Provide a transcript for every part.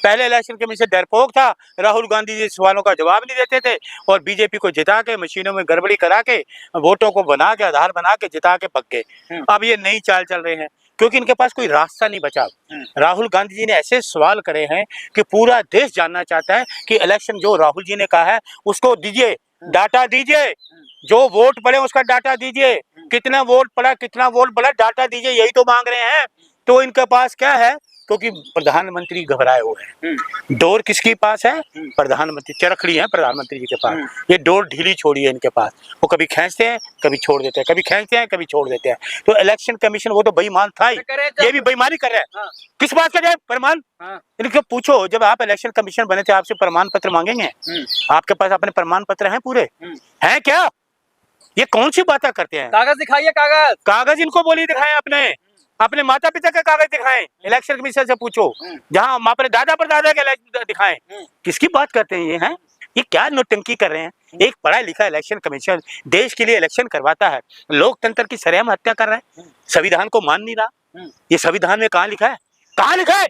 पहले election commission डरपोक था, राहुल गांधी जी सवालों का जवाब नहीं देते थे और बीजेपी को जिता के मशीनों में गड़बड़ी करा के वोटों को बना के आधार बना के जिता के पक गए। अब ये नई चाल चल रहे हैं क्योंकि इनके पास कोई रास्ता नहीं बचा। राहुल गांधी जी ने ऐसे सवाल करे हैं कि पूरा देश जानना चाहता है कि इलेक्शन जो राहुल जी ने कहा है उसको दीजिए, डाटा दीजिए, जो वोट पड़े उसका डाटा दीजिए, कितना वोट पड़ा कितना वोट पड़ा डाटा दीजिए, यही तो मांग रहे हैं। तो इनके पास क्या है, क्योंकि प्रधानमंत्री घबराए हुए हैं। डोर किसके पास है? प्रधानमंत्री, चरखड़ी है प्रधानमंत्री जी के पास। ये डोर ढीली छोड़ी है इनके पास, वो कभी खींचते हैं कभी छोड़ देते हैं, कभी खींचते हैं कभी छोड़ देते हैं। तो इलेक्शन कमीशन वो तो बेईमान था ही, ये भी बेईमानी कर रहे हैं। किस बात का जाए प्रमाण? इनको पूछो, जब आप इलेक्शन कमीशन बने थे आपसे प्रमाण पत्र मांगेंगे? आपके पास अपने प्रमाण पत्र हैं पूरे? हैं क्या? ये कौन सी बातें करते हैं? कागज दिखाइए, कागज। कागज इनको बोलिए दिखाएं, अपने माता पिता का कागज दिखाएं, इलेक्शन कमीशन से पूछो, जहां अपने दादा परदादा के दिखाएं। किसकी बात करते हैं ये? हैं ये क्या नौटंकी कर रहे हैं? एक पढ़ा लिखा इलेक्शन कमीशन देश के लिए इलेक्शन करवाता है, लोकतंत्र की सरेआम हत्या कर रहा है, संविधान को मान नहीं रहा। ये संविधान में कहाँ लिखा है? कहाँ लिखा है?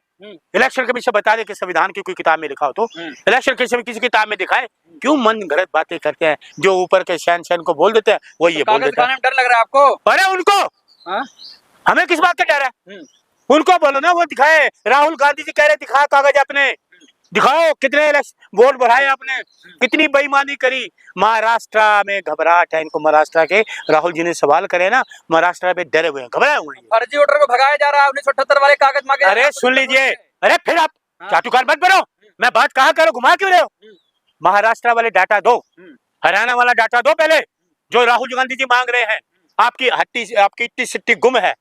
इलेक्शन कमीशन बता दे कि संविधान की कोई किताब में लिखा हो तो इलेक्शन कमीशन किसी किताब में दिखाए। क्यों मन गलत बातें करते हैं? जो ऊपर के शहन को बोल देते हैं वो ये बोल देते हैं। डर लग रहा है आपको? अरे उनको, हमें किस बात का डर है? उनको बोलो ना, वो दिखाए। राहुल गांधी जी कह रहे दिखाओ कागज अपने, दिखाओ कितने वोट बढ़ाए आपने, कितनी बेईमानी करी। महाराष्ट्र में घबराहट है इनको, महाराष्ट्र के राहुल जी ने सवाल करे ना, महाराष्ट्र में डरे हुए हैं, घबराए हुए हैं। फर्जी वोटर को भगाया जा रहा है, 1978 वाले कागज मांगे। अरे सुन लीजिए, अरे फिर आप चाटुकार मत बनो, मैं बात कहाँ करो, घुमा क्यों रहे हो? महाराष्ट्र वाले डाटा दो, हरियाणा वाला डाटा दो पहले, जो राहुल गांधी जी मांग रहे हैं। आपकी इट्टी सिट्टी गुम है।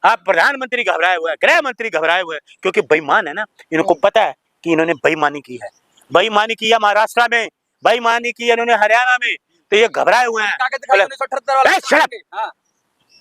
आप प्रधानमंत्री घबराए हुए हैं, गृह मंत्री घबराए हुए हैं, क्योंकि बेईमान है ना, इनको पता है कि इन्होंने बेईमानी की है। बेईमानी की है महाराष्ट्र में, बेईमानी की इन्होंने हरियाणा में, तो ये घबराए हुए हैं।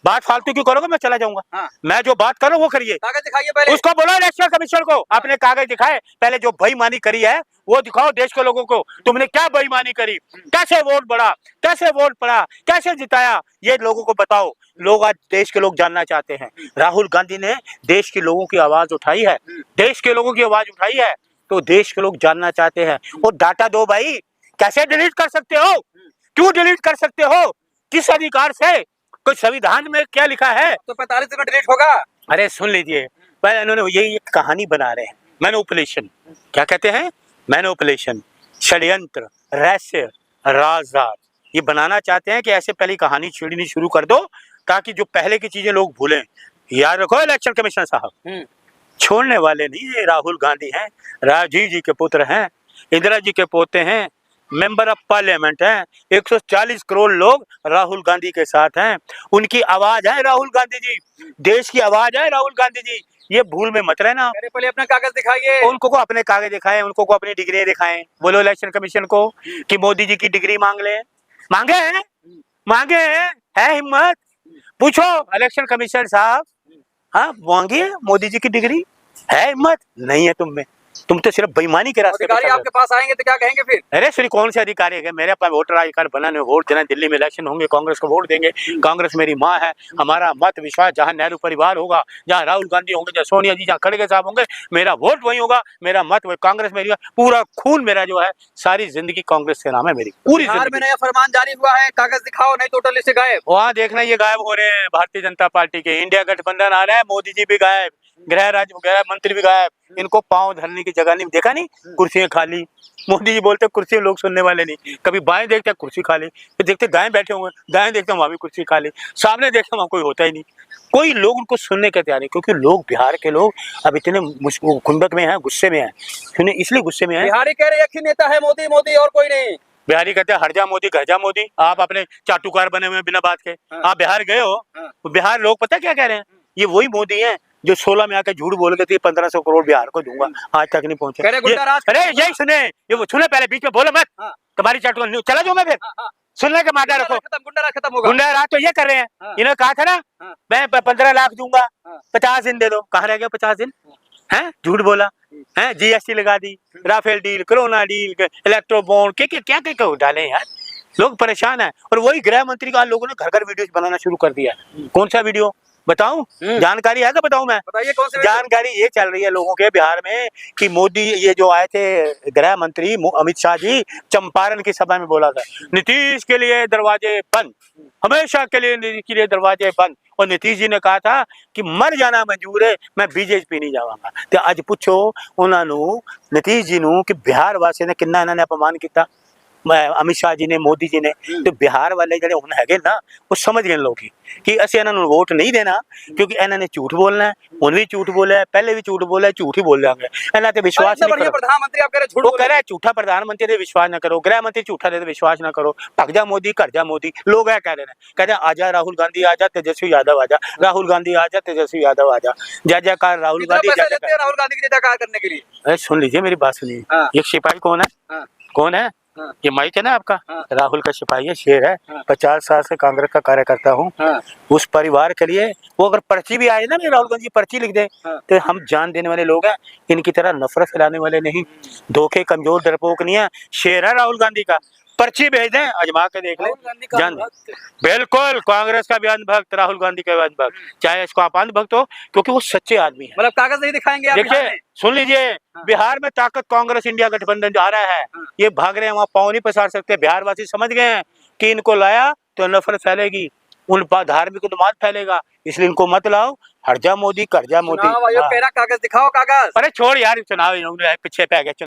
बात फालतू क्यों करोगे? मैं चला जाऊंगा। मैं जो बात करूं वो करिए। कागज दिखाइए पहले। उसको बोलो इलेक्शन कमीशन को अपने कागज दिखाए, पहले जो बेईमानी करी है वो दिखाओ देश के लोगों को। तुमने क्या बेईमानी करी, कैसे वोट बढ़ा, कैसे वोट पड़ा, कैसे जिताया, ये लोगों को बताओ। लोग आज देश के लोग जानना चाहते हैं। राहुल गांधी ने देश के लोगों की आवाज उठाई है, देश के लोगों की आवाज उठाई है, तो देश के लोग जानना चाहते हैं। वो डाटा दो भाई, कैसे डिलीट कर सकते हो? क्यों डिलीट कर सकते हो? किस अधिकार से? कोई संविधान में क्या लिखा है? तो 45 दिन में डिलीट होगा। अरे सुन लीजिए, पहले इन्होंने यही एक कहानी बना रहे हैं, मैनिपुलेशन। क्या कहते हैं? मैनिपुलेशन, षड्यंत्र, रहस्य, राज, ये बनाना चाहते हैं कि ऐसे पहले कहानी छेड़नी शुरू कर दो ताकि जो पहले की चीजें लोग भूलें। याद रखो इलेक्शन कमीशन साहब छोड़ने वाले नहीं, ये राहुल गांधी हैं, राजीव जी के पुत्र हैं, इंदिरा जी के पोते हैं, मेंबर ऑफ पार्लियामेंट हैं। 140 करोड़ लोग राहुल गांधी के साथ हैं, उनकी आवाज है राहुल गांधी जी, देश की आवाज है राहुल गांधी जी। ये भूल में मत रहना। पहले अपना कागज दिखाइए। उनको को अपने कागज दिखाएं, उनको को अपनी डिग्री दिखाएं। बोलो इलेक्शन कमीशन को कि मोदी जी की डिग्री मांग ले। मांगे हैं, मांगे हैं, है हिम्मत? पूछो इलेक्शन कमीशन साहब, हाँ मांगिए मोदी जी की डिग्री, है हिम्मत? नहीं है तुम में, तुम तो सिर्फ बेईमानी के रास्ते। अधिकारी आपके पास आएंगे तो क्या कहेंगे फिर? अरे श्री कौन से अधिकारी है? मेरे पास वोटर आई कार्ड बनाने, वोट देना, दिल्ली में इलेक्शन होंगे कांग्रेस को वोट देंगे। कांग्रेस मेरी माँ है, हमारा मत विश्वास जहाँ नेहरू परिवार होगा, जहाँ राहुल गांधी होंगे, जहाँ सोनिया जी, जहाँ खड़गे साहब होंगे, मेरा वोट वही होगा, मेरा मत वही। कांग्रेस मेरी, पूरा खून मेरा जो है, सारी जिंदगी कांग्रेस के नाम है मेरी, पूरी बिहार में नया फरमान जारी हुआ है, कागज दिखाओ नहीं तो टोटल से गायब। वहाँ देखना ये गायब हो रहे हैं भारतीय जनता पार्टी के, इंडिया गठबंधन आ रहा है, मोदी जी भी गायब, गृह मंत्री भी गायब, इनको पांव धरने की जगह नहीं। देखा नहीं, कुर्सियां खाली। मोदी जी बोलते कुर्सी लोग सुनने वाले नहीं, कभी बाएं देखते कुर्सी खाली, फिर देखते दाएं बैठे हुए, दाएं देखते वहां भी कुर्सी खाली, सामने देखते वहां कोई होता ही नहीं, कोई लोग उनको सुनने के तैयार नहीं। क्योंकि लोग, बिहार के लोग अब इतने खुंदक में हैं, गुस्से में हैं। सुने इसलिए गुस्से में हैं। बिहारी कह रहे एक ही नेता है, मोदी, मोदी और कोई नहीं। बिहारी कहते हैं हट जा मोदी, घर जा मोदी। आप अपने चाटुकार बने हुए बिना बात के। आप बिहार गए हो, बिहार लोग पता क्या कह रहे हैं? ये वही मोदी है जो 16 में आकर झूठ बोल गए थे 1500 करोड़ बिहार को दूंगा, आज तक नहीं पहुंचे। अरे यही सुने, ये वो सुने, पहले बीच में बोलो मत, तुम्हारी चाटुकार चला जाओ मैं फिर। सुनने का मादा रखो, गुंडा राज तो ये कर रहे हैं। इन्होंने कहा था ना मैं 15 लाख दूंगा, 50 दिन दे दो, कहाँ रह गया 50 दिन? है झूठ बोला है, जीएसटी लगा दी, Rafale deal, corona deal, electro bond, क्या डाले यार, लोग परेशान है। और वही गृह मंत्री का लोगों ने घर घर वीडियो बनाना शुरू कर दिया। कौन सा वीडियो? बताऊं? जानकारी है तो बताऊं मैं? बताइए कौन से जानकारी ये चल रही है लोगों के बिहार में कि मोदी ये जो आए थे गृह मंत्री अमित शाह जी, चंपारण की सभा में बोला था नीतीश के लिए दरवाजे बंद, हमेशा के लिए दरवाजे बंद। और नीतीश जी ने कहा था कि मर जाना मंजूर है, मैं बीजेपी नहीं जावांगा। तो आज पूछो उन्होंने नीतीश जी नू कि बिहार वासी ने कितना इन्होंने अपमान किया, अमित शाह जी ने, मोदी जी ने। तो बिहार वाले ਜਿਹੜੇ ਹੁਣ ਹੈਗੇ ना वो समझ गए लोग कि ਅਸੀਂ ਇਹਨਾਂ ਨੂੰ वोट नहीं देना क्योंकि ਇਹਨਾਂ ने झूठ बोलना है, ਹੁਣ भी झूठ बोला है, पहले भी झूठ बोला है, झूठ ही बोल जाएंगे। ਇਹਨਾਂ ਤੇ विश्वास नहीं करो। प्रधानमंत्री आप कह रहे झूठ वो कह रहा है झूठा प्रधानमंत्री ने विश्वास ना करो, गृह मंत्री झूठा दे विश्वास ना करो, भग जा मोदी, कर जा मोदी। लोग है कह रहे हैं, कहते हैं आजा राहुल गांधी, आजा तेजस्वी यादव, आजा राहुल गांधी, आजा तेजस्वी यादव, आजा जय जयकार राहुल गांधी, जय जयकार। राहुल गांधी की जयकार करने के लिए अरे सुन लीजिए मेरी बात सुनिए, हाँ। ये सिपाही कौन है? हाँ। कौन है? हाँ। ये माइक है ना आपका? हाँ। राहुल का सिपाही है, शेर है। हाँ। 50 साल से कांग्रेस का कार्यकर्ता हूँ। हाँ। उस परिवार के लिए वो अगर पर्ची भी आए ना, मेरे राहुल गांधी पर्ची लिख दे, हाँ। तो हम जान देने वाले लोग हैं, इनकी तरह नफरत फैलाने वाले नहीं, धोखे कमजोर डरपोक नहीं है। शेर है राहुल गांधी का, पर्ची भेज दें, अजमा के देख लें, जान बिल्कुल कांग्रेस का भी अंधभक्त, राहुल गांधी का भी अंधभक्त, चाहे इसको आप अंधभक्त हो, क्योंकि वो सच्चे आदमी है। मतलब कागज नहीं दिखाएंगे आप? देखिए सुन लीजिए, बिहार में ताकत कांग्रेस इंडिया गठबंधन जा रहा है, ये भाग रहे हैं, वहां पाँव नहीं पसार सकते। बिहार वासी समझ गए हैं कि इनको लाया तो नफरत फैलेगी, उन पर धार्मिक उन्माद फैलेगा, इसलिए इनको मत लाओ, हट जा मोदी, कर जा मोदी। कह रहा कागज दिखाओ, कागज। अरे छोड़ यार, चुनाव पीछे पे आ गया।